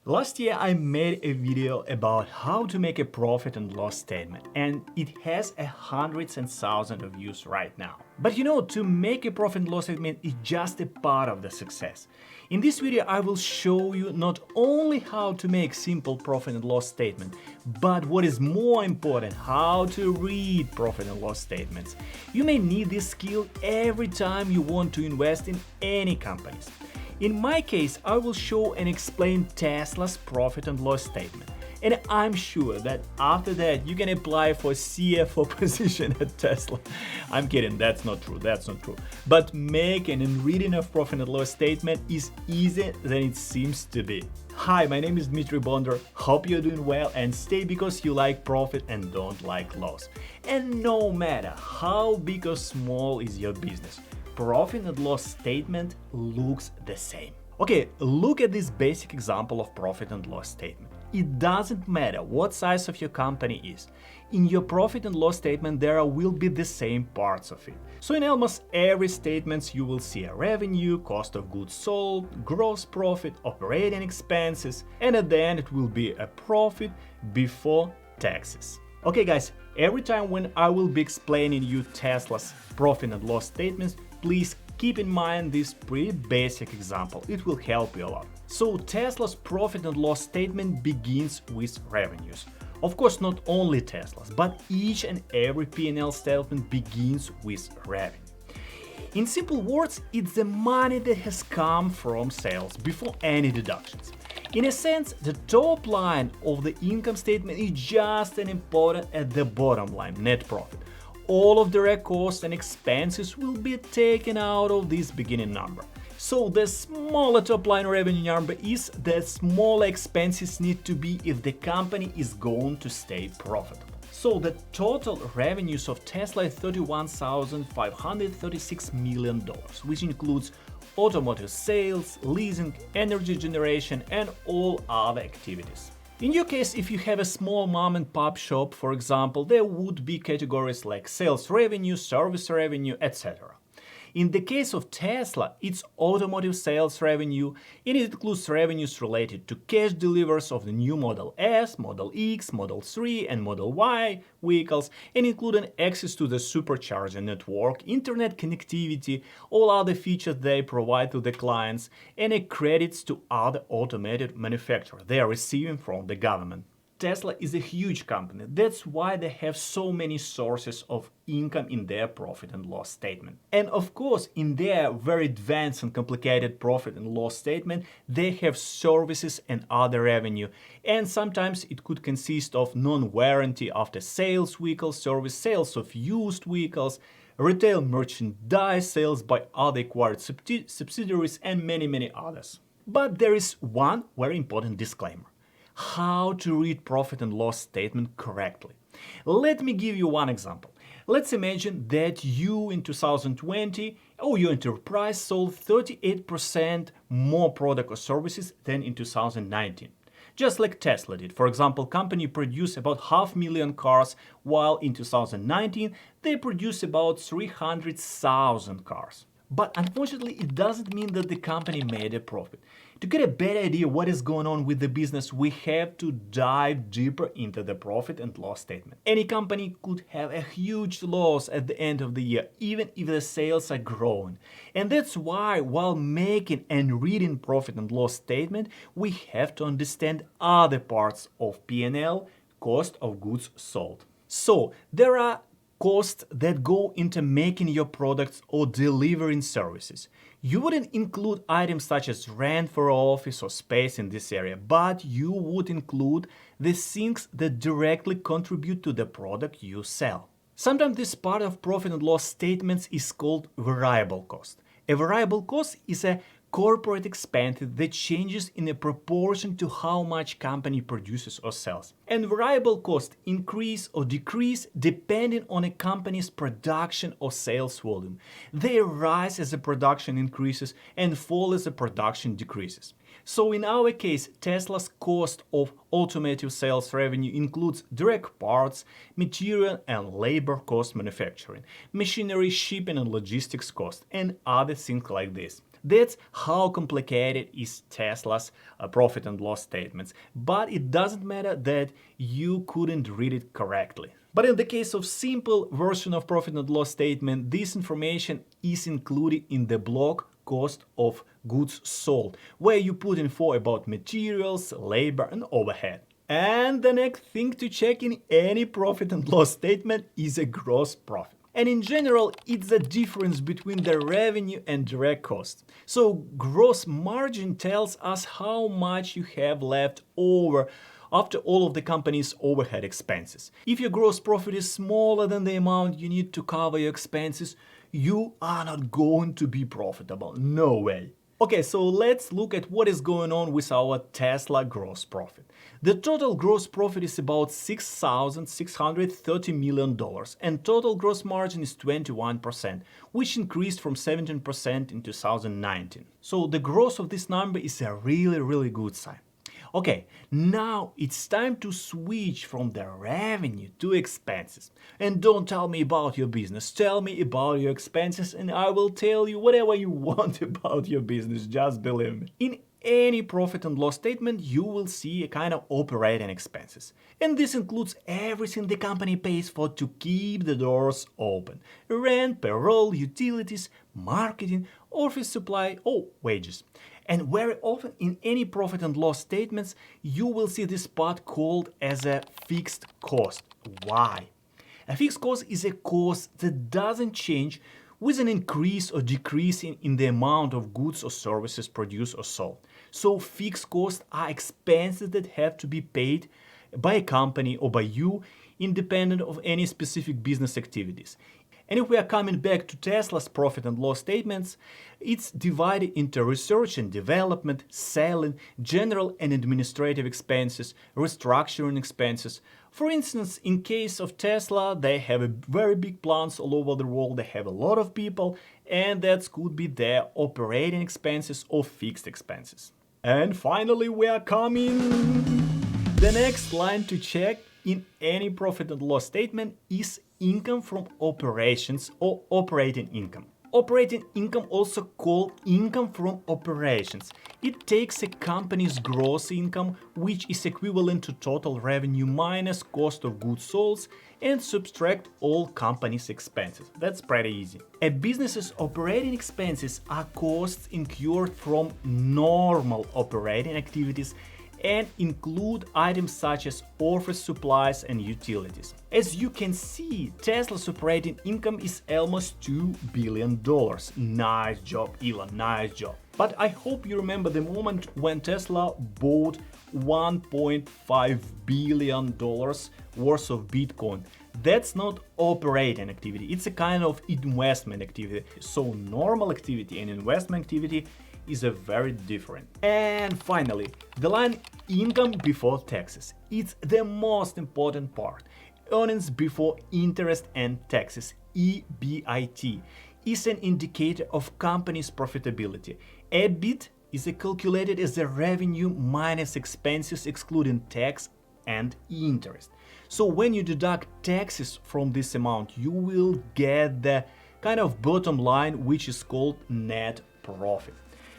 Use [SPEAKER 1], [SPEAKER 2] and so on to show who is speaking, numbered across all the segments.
[SPEAKER 1] Last year I made a video about how to make a profit and loss statement, and it has hundreds and thousands of views right now. But to make a profit and loss statement is just a part of the success. In this video I will show you not only how to make simple profit and loss statement, but what is more important, how to read profit and loss statements. You may need this skill every time you want to invest in any companies. In my case, I will show and explain Tesla's profit and loss statement. And I'm sure that after that you can apply for CFO position at Tesla. I'm kidding, that's not true. But making and reading a profit and loss statement is easier than it seems to be. Hi, my name is Dmitry Bonder. Hope you're doing well and stay because you like profit and don't like loss. And no matter how big or small is your business, profit and loss statement looks the same. Okay, look at this basic example of profit and loss statement. It doesn't matter what size of your company is. In your profit and loss statement there will be the same parts of it. So in almost every statement you will see a revenue, cost of goods sold, gross profit, operating expenses, and at the end it will be a profit before taxes. Okay guys, every time when I will be explaining you Tesla's profit and loss statements, please keep in mind this pretty basic example, it will help you a lot. So Tesla's profit and loss statement begins with revenues. Of course, not only Tesla's, but each and every P&L statement begins with revenue. In simple words, it's the money that has come from sales before any deductions. In a sense, the top line of the income statement is just as important as the bottom line, net profit. All of direct costs and expenses will be taken out of this beginning number. So the smaller top line revenue number is, the smaller expenses need to be if the company is going to stay profitable. So the total revenues of Tesla is $31,536 million, which includes automotive sales, leasing, energy generation, and all other activities. In your case, if you have a small mom-and-pop shop, for example, there would be categories like sales revenue, service revenue, etc. In the case of Tesla, it's automotive sales revenue, and it includes revenues related to cash deliveries of the new Model S, Model X, Model 3, and Model Y vehicles, and including access to the supercharger network, internet connectivity, all other features they provide to the clients, and credits to other automotive manufacturers they are receiving from the government. Tesla is a huge company, that's why they have so many sources of income in their profit and loss statement. And of course, in their very advanced and complicated profit and loss statement, they have services and other revenue. And sometimes it could consist of non-warranty after sales vehicle service, sales of used vehicles, retail merchandise sales by other acquired subsidiaries, and many others. But there is one very important disclaimer. How to read profit and loss statement correctly. Let me give you one example. Let's imagine that you in 2020 or your enterprise sold 38% more product or services than in 2019. Just like Tesla did. For example, company produced about 500,000 cars, while in 2019 they produced about 300,000 cars. But unfortunately, it doesn't mean that the company made a profit. To get a better idea what is going on with the business, we have to dive deeper into the profit and loss statement. Any company could have a huge loss at the end of the year, even if the sales are growing. And that's why, while making and reading profit and loss statement, we have to understand other parts of P&L, cost of goods sold. So there are costs that go into making your products or delivering services. You wouldn't include items such as rent for office or space in this area, but you would include the things that directly contribute to the product you sell. Sometimes this part of profit and loss statements is called variable cost. A variable cost is a corporate expense that changes in a proportion to how much company produces or sells. And variable costs increase or decrease depending on a company's production or sales volume. They rise as the production increases and fall as the production decreases. So in our case, Tesla's cost of automotive sales revenue includes direct parts, material and labor cost manufacturing, machinery, shipping and logistics cost, and other things like this. That's how complicated is Tesla's profit and loss statements. But it doesn't matter that you couldn't read it correctly. But in the case of simple version of profit and loss statement, this information is included in the block cost of goods sold, where you put info about materials, labor and overhead. And the next thing to check in any profit and loss statement is a gross profit. And in general, it's the difference between the revenue and direct costs. So gross margin tells us how much you have left over after all of the company's overhead expenses. If your gross profit is smaller than the amount you need to cover your expenses, you are not going to be profitable. No way. Okay, so let's look at what is going on with our Tesla gross profit. The total gross profit is about $6,630 million and total gross margin is 21%, which increased from 17% in 2019. So the growth of this number is a really good sign. Okay, now it's time to switch from the revenue to expenses. And don't tell me about your business, tell me about your expenses and I will tell you whatever you want about your business, just believe me. In any profit and loss statement, you will see a kind of operating expenses. And this includes everything the company pays for to keep the doors open. Rent, payroll, utilities, marketing, office supply, or wages. And very often in any profit and loss statements, you will see this part called as a fixed cost. Why? A fixed cost is a cost that doesn't change with an increase or decrease in the amount of goods or services produced or sold. So fixed costs are expenses that have to be paid by a company or by you, independent of any specific business activities. And if we are coming back to Tesla's profit and loss statements, it's divided into research and development, selling, general and administrative expenses, restructuring expenses. For instance, in case of Tesla, they have very big plants all over the world, they have a lot of people, and that could be their operating expenses or fixed expenses. And finally, we are coming. The next line to check in any profit and loss statement is income from operations or operating income. Operating income, also called income from operations. It takes a company's gross income, which is equivalent to total revenue minus cost of goods sold, and subtract all company's expenses. That's pretty easy. A business's operating expenses are costs incurred from normal operating activities and include items such as office supplies and utilities. As you can see, Tesla's operating income is almost $2 billion. Nice job, Elon, nice job. But I hope you remember the moment when Tesla bought $1.5 billion worth of Bitcoin. That's not operating activity, it's a kind of investment activity. So normal activity and investment activity is a very different. And finally, the line income before taxes. It's the most important part. Earnings before interest and taxes, EBIT, is an indicator of company's profitability. EBIT is calculated as the revenue minus expenses excluding tax and interest. So when you deduct taxes from this amount, you will get the kind of bottom line, which is called net profit.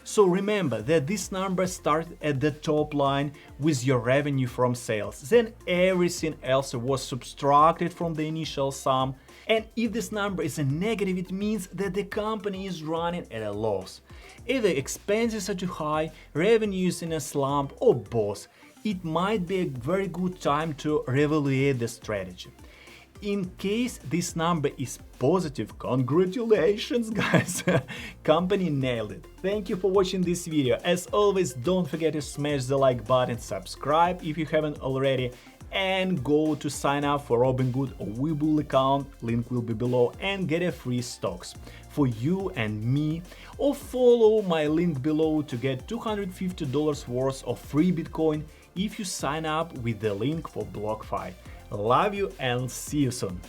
[SPEAKER 1] So remember that this number starts at the top line with your revenue from sales. Then everything else was subtracted from the initial sum. And if this number is a negative, it means that the company is running at a loss. Either expenses are too high, revenue is in a slump, or both. It might be a very good time to reevaluate the strategy. In case this number is positive, congratulations guys! Company nailed it. Thank you for watching this video. As always, don't forget to smash the like button, subscribe if you haven't already, and go to sign up for Robinhood or Webull account, link will be below, and get a free stocks for you and me, or follow my link below to get $250 worth of free Bitcoin if you sign up with the link for BlockFi. Love you and see you soon.